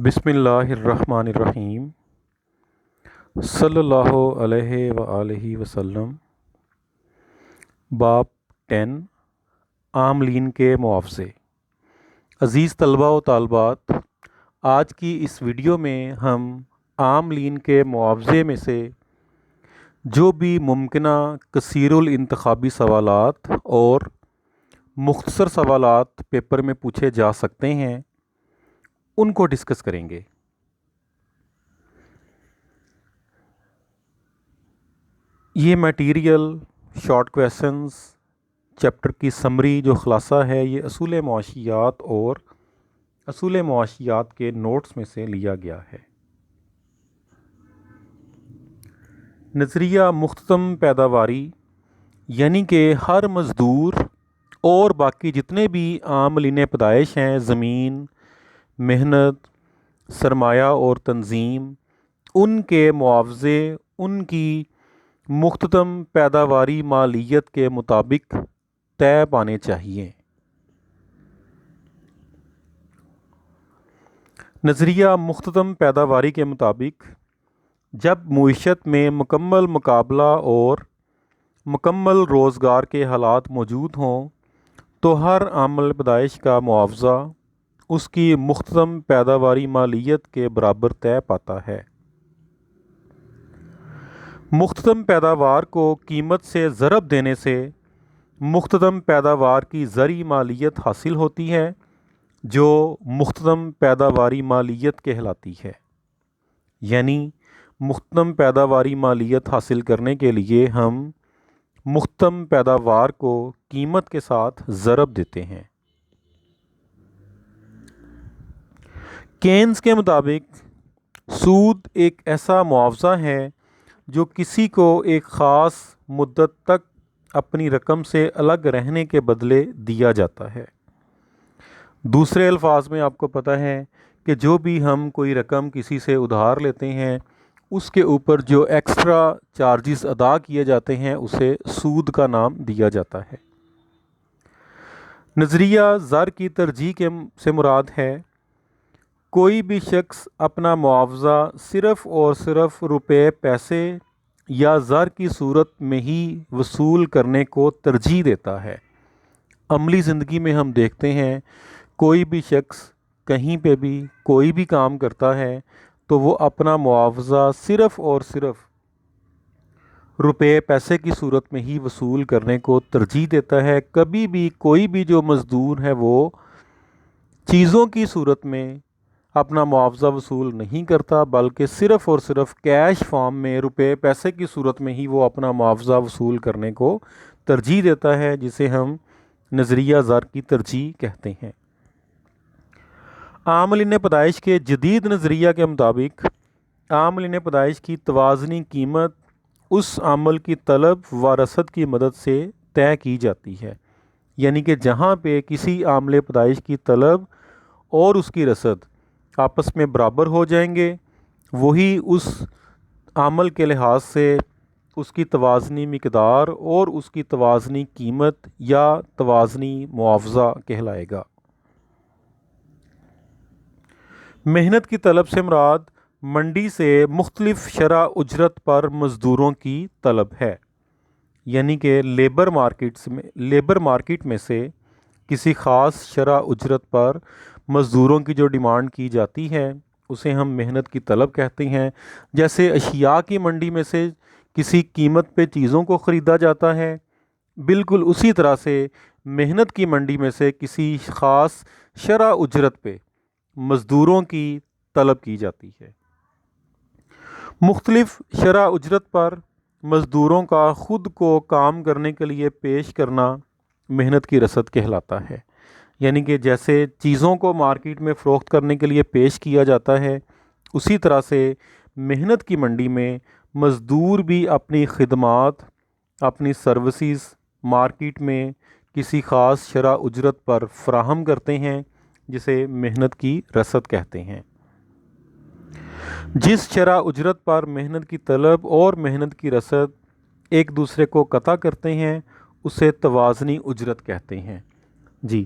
بسم اللہ الرحمن الرحیم صلی اللہ علیہ وآلہ وسلم۔ باب 10 عاملین کے معاوضے۔ عزیز طلباء و طالبات، آج کی اس ویڈیو میں ہم عاملین کے معاوضے میں سے جو بھی ممکنہ کثیر الانتخابی سوالات اور مختصر سوالات پیپر میں پوچھے جا سکتے ہیں ان کو ڈسکس کریں گے۔ یہ میٹیریل شارٹ کویسچنز چیپٹر کی سمری جو خلاصہ ہے، یہ اصول معاشیات اور اصول معاشیات کے نوٹس میں سے لیا گیا ہے۔ نظریہ مختتم پیداواری یعنی کہ ہر مزدور اور باقی جتنے بھی عاملین پیدائش ہیں، زمین، محنت، سرمایہ اور تنظیم، ان کے معاوضے ان کی مختتم پیداواری مالیت کے مطابق طے پانے چاہیے۔ نظریہ مختتم پیداواری کے مطابق جب معیشت میں مکمل مقابلہ اور مکمل روزگار کے حالات موجود ہوں تو ہر عامل پیدائش کا معاوضہ اس کی مختتم پیداواری مالیت کے برابر طے پاتا ہے۔ مختتم پیداوار کو قیمت سے ضرب دینے سے مختتم پیداوار کی زرعی مالیت حاصل ہوتی ہے جو مختتم پیداواری مالیت کہلاتی ہے۔ یعنی مختتم پیداواری مالیت حاصل کرنے کے لیے ہم مختتم پیداوار کو قیمت کے ساتھ ضرب دیتے ہیں۔ کینز کے مطابق سود ایک ایسا معاوضہ ہے جو کسی کو ایک خاص مدت تک اپنی رقم سے الگ رہنے کے بدلے دیا جاتا ہے۔ دوسرے الفاظ میں آپ کو پتہ ہے کہ جو بھی ہم کوئی رقم کسی سے ادھار لیتے ہیں اس کے اوپر جو ایکسٹرا چارجز ادا کیے جاتے ہیں اسے سود کا نام دیا جاتا ہے۔ نظریہ زر کی ترجیح سے مراد ہے کوئی بھی شخص اپنا معاوضہ صرف اور صرف روپے، پیسے یا زر کی صورت میں ہی وصول کرنے کو ترجیح دیتا ہے۔ عملی زندگی میں ہم دیکھتے ہیں کوئی بھی شخص کہیں پہ بھی کوئی بھی کام کرتا ہے تو وہ اپنا معاوضہ صرف اور صرف روپے، پیسے کی صورت میں ہی وصول کرنے کو ترجیح دیتا ہے۔ کبھی بھی کوئی بھی جو مزدور ہے وہ چیزوں کی صورت میں اپنا معاوضہ وصول نہیں کرتا بلکہ صرف اور صرف کیش فارم میں روپے، پیسے کی صورت میں ہی وہ اپنا معاوضہ وصول کرنے کو ترجیح دیتا ہے، جسے ہم نظریہ زر کی ترجیح کہتے ہیں۔ عاملین پیدائش کے جدید نظریہ کے مطابق عاملین پیدائش کی توازنی قیمت اس عمل کی طلب و رسد کی مدد سے طے کی جاتی ہے۔ یعنی کہ جہاں پہ کسی عامل پیدائش کی طلب اور اس کی رسد آپس میں برابر ہو جائیں گے، وہی اس عمل کے لحاظ سے اس کی توازنی مقدار اور اس کی توازنی قیمت یا توازنی معاوضہ کہلائے گا۔ محنت کی طلب سے مراد منڈی سے مختلف شرح اجرت پر مزدوروں کی طلب ہے۔ یعنی کہ لیبر مارکیٹ میں سے کسی خاص شرح اجرت پر مزدوروں کی جو ڈیمانڈ کی جاتی ہے اسے ہم محنت کی طلب کہتے ہیں۔ جیسے اشیاء کی منڈی میں سے کسی قیمت پہ چیزوں کو خریدا جاتا ہے، بالکل اسی طرح سے محنت کی منڈی میں سے کسی خاص شرح اجرت پہ مزدوروں کی طلب کی جاتی ہے۔ مختلف شرح اجرت پر مزدوروں کا خود کو کام کرنے کے لیے پیش کرنا محنت کی رسد کہلاتا ہے۔ یعنی کہ جیسے چیزوں کو مارکیٹ میں فروخت کرنے کے لیے پیش کیا جاتا ہے، اسی طرح سے محنت کی منڈی میں مزدور بھی اپنی خدمات، اپنی سروسز مارکیٹ میں کسی خاص شرح اجرت پر فراہم کرتے ہیں، جسے محنت کی رسد کہتے ہیں۔ جس شرح اجرت پر محنت کی طلب اور محنت کی رسد ایک دوسرے کو قطع کرتے ہیں اسے توازنی اجرت کہتے ہیں۔ جی،